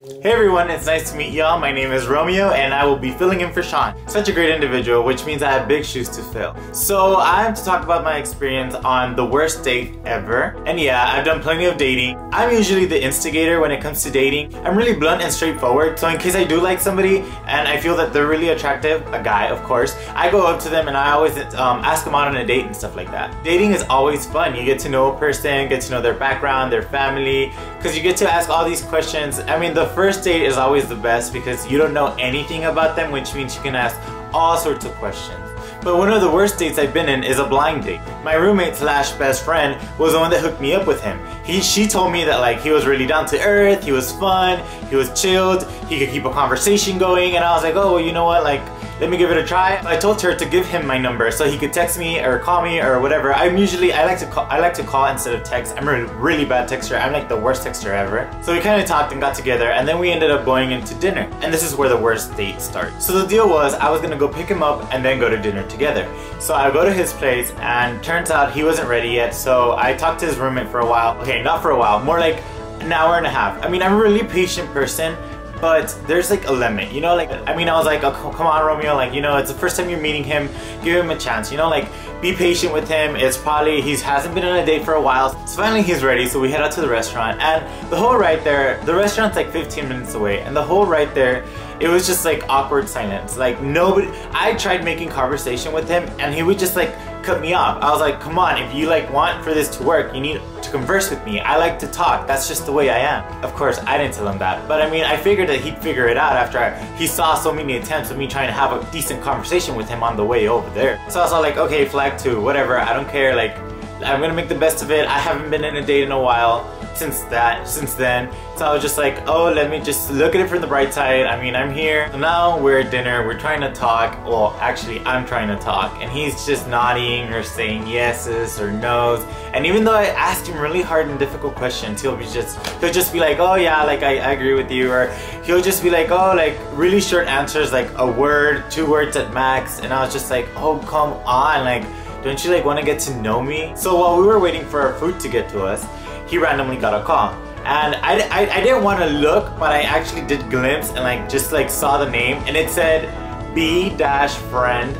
Hey everyone, it's nice to meet y'all. My name is Romeo and I will be filling in for Sean. Such a great individual, which means I have big shoes to fill. So I have to talk about my experience on the worst date ever. And yeah, I've done plenty of dating. I'm usually the instigator when it comes to dating. I'm really blunt and straightforward, so in case I do like somebody and I feel that they're really attractive, a guy of course, I go up to them and I always ask them out on a date and stuff like that. Dating is always fun. You get to know a person, get to know their background, their family, because you get to ask all these questions. I mean, the first date is always the best because you don't know anything about them, which means you can ask all sorts of questions. But one of the worst dates I've been in is a blind date. My roommate slash best friend was the one that hooked me up with him. She told me that like he was really down to earth, he was fun, he was chilled, he could keep a conversation going, and I was like, oh, well, you know what, like, let me give it a try. I told her to give him my number so he could text me or call me or whatever. I like to call instead of text. I'm a really bad texter. I'm like the worst texter ever. So we kind of talked and got together, and then we ended up going into dinner. And this is where the worst date starts. So the deal was I was gonna go pick him up and then go to dinner together. So I go to his place and turns out he wasn't ready yet. So I talked to his roommate for a while. Okay, not for a while, more like an hour and a half. I mean, I'm a really patient person, but there's like a limit, you know, like, I mean, I was like, oh, come on, Romeo, like, you know, it's the first time you're meeting him, give him a chance, you know, like, be patient with him. It's probably, he hasn't been on a date for a while. So finally he's ready, so we head out to the restaurant, and the whole ride there, the restaurant's like 15 minutes away, and the whole ride there, it was just like awkward silence. Like nobody, I tried making conversation with him and he would just like cut me off. I was like, come on, if you like want for this to work, you need to converse with me. I like to talk, that's just the way I am. Of course, I didn't tell him that, but I mean, I figured that he'd figure it out after he saw so many attempts of me trying to have a decent conversation with him on the way over there. So I was all like, okay, flag 2, whatever, I don't care, like, I'm gonna make the best of it. I haven't been in a date in a while since then. So I was just like, oh, let me just look at it from the bright side. I mean, I'm here. So now we're at dinner, we're trying to talk. Well, actually, I'm trying to talk. And he's just nodding or saying yeses or no's. And even though I asked him really hard and difficult questions, he'll just be like, oh yeah, like I agree with you. Or he'll just be like, oh, like really short answers, like a word, 2 words at max. And I was just like, oh, come on, like, don't you like want to get to know me? So while we were waiting for our food to get to us, he randomly got a call. And I didn't want to look, but I actually did glimpse and like just like saw the name, and it said B-friend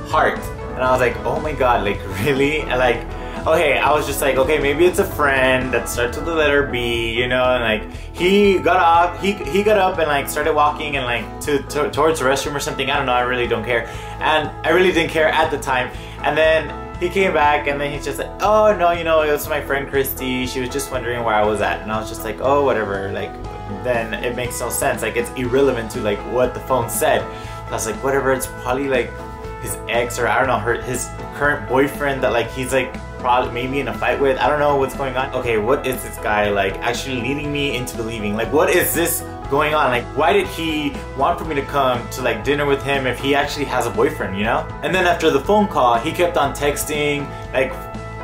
heart. And I was like, oh my god, like really? And like, okay, I was just like, okay, maybe it's a friend that starts with the letter B, you know, and like he got off, he got up and like started walking and like towards the restroom or something. I don't know, I really don't care. And I really didn't care at the time. And then he came back and then he's just like, oh no, you know, it was my friend Christy, she was just wondering where I was at. And I was just like, oh, whatever, like, then it makes no sense, like it's irrelevant to like what the phone said. I was like, whatever, it's probably like his ex or I don't know, his current boyfriend that like he's like probably maybe in a fight with. I don't know what's going on. Okay, what is this guy like actually leading me into believing? Like, what is this going on? Like, why did he want for me to come to like dinner with him if he actually has a boyfriend, you know? And then after the phone call, he kept on texting like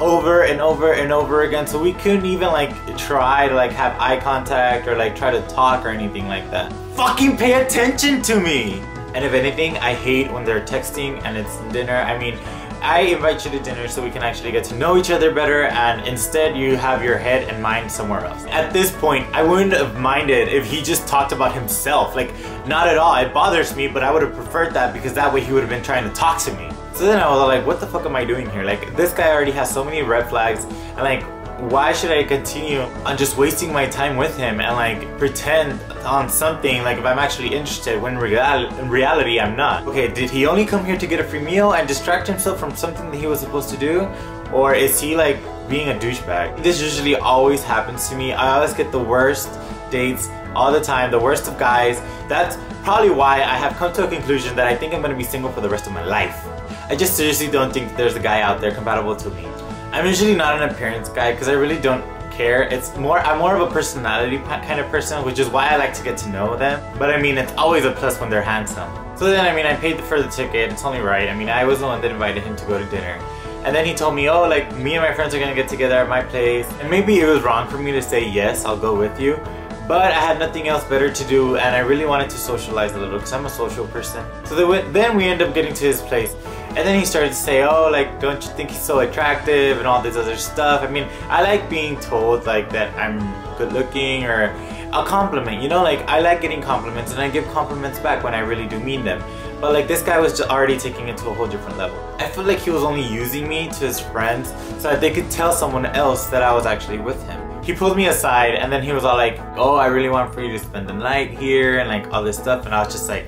over and over and over again, so we couldn't even like try to like have eye contact or like try to talk or anything like that. Fucking pay attention to me! And if anything, I hate when they're texting and it's dinner. I mean, I invite you to dinner so we can actually get to know each other better, and instead you have your head and mind somewhere else. At this point, I wouldn't have minded if he just talked about himself. Like, not at all. It bothers me, but I would have preferred that because that way he would have been trying to talk to me. So then I was like, what the fuck am I doing here? Like, this guy already has so many red flags, and like, why should I continue on just wasting my time with him and like pretend on something like if I'm actually interested when in reality I'm not? Okay, did he only come here to get a free meal and distract himself from something that he was supposed to do? Or is he like being a douchebag? This usually always happens to me. I always get the worst dates all the time, the worst of guys. That's probably why I have come to a conclusion that I think I'm gonna be single for the rest of my life. I just seriously don't think there's a guy out there compatible to me. I'm usually not an appearance guy because I really don't care. I'm more of a personality kind of person, which is why I like to get to know them. But I mean, it's always a plus when they're handsome. So then, I mean, I paid for the ticket, it's only right. I mean, I was the one that invited him to go to dinner. And then he told me, oh, like, me and my friends are gonna get together at my place. And maybe it was wrong for me to say, yes, I'll go with you. But I had nothing else better to do, and I really wanted to socialize a little because I'm a social person. So then we ended up getting to his place. And then he started to say, oh, like, don't you think he's so attractive and all this other stuff. I mean, I like being told like that I'm good looking or a compliment, you know, like I like getting compliments and I give compliments back when I really do mean them. But like this guy was just already taking it to a whole different level. I feel like he was only using me to his friends so that they could tell someone else that I was actually with him. He pulled me aside and then he was all like, oh, I really want for you to spend the night here and like all this stuff, and I was just like,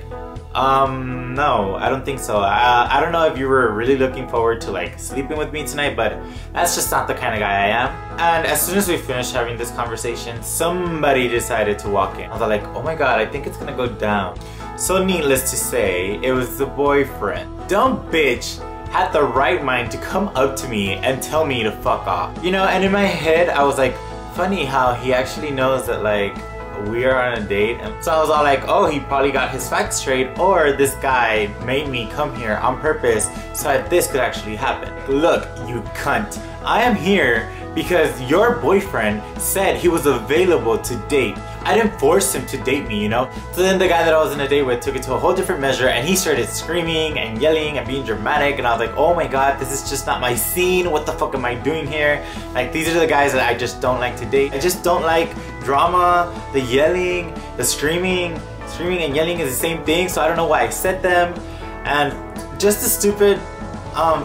no, I don't think so. I don't know if you were really looking forward to like sleeping with me tonight, but that's just not the kind of guy I am. And as soon as we finished having this conversation, somebody decided to walk in. I was like, oh my god, I think it's gonna go down. So needless to say, it was the boyfriend. Dumb bitch had the right mind to come up to me and tell me to fuck off. You know, and in my head, I was like, funny how he actually knows that like, we are on a date. And so I was all like, oh, he probably got his facts straight, or this guy made me come here on purpose so that this could actually happen. Look, you cunt. I am here because your boyfriend said he was available to date. I didn't force him to date me, you know? So then the guy that I was in a date with took it to a whole different measure and he started screaming and yelling and being dramatic, and I was like, oh my god, this is just not my scene. What the fuck am I doing here? Like, these are the guys that I just don't like to date. I just don't like drama, the yelling, the screaming. Screaming and yelling is the same thing, so I don't know why I said them. And just the stupid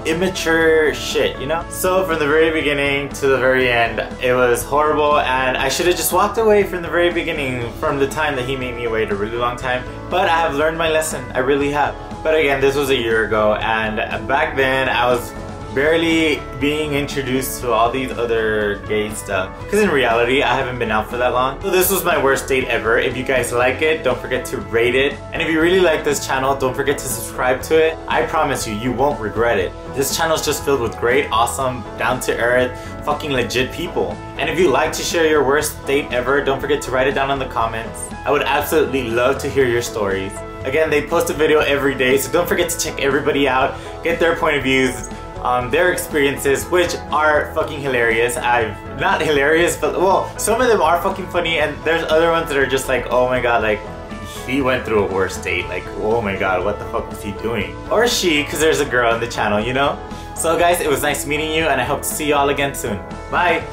immature shit, you know? So from the very beginning to the very end, it was horrible, and I should have just walked away from the very beginning, from the time that he made me wait a really long time. But I have learned my lesson, I really have. But again, this was a year ago, and back then I was barely being introduced to all these other gay stuff, because in reality I haven't been out for that long. So this was my worst date ever. If you guys like it, don't forget to rate it, and if you really like this channel, don't forget to subscribe to it. I promise you, you won't regret it. This channel is just filled with great, awesome, down-to-earth, fucking legit people. And if you'd like to share your worst date ever, don't forget to write it down in the comments. I would absolutely love to hear your stories. Again, they post a video every day, so don't forget to check everybody out, get their point of views, their experiences, which are fucking hilarious. Not hilarious, but well, some of them are fucking funny, and there's other ones that are just like, oh my god, like, he went through a worse date, like, oh my god, what the fuck was he doing? Or she, because there's a girl on the channel, you know? So guys, it was nice meeting you, and I hope to see y'all again soon. Bye!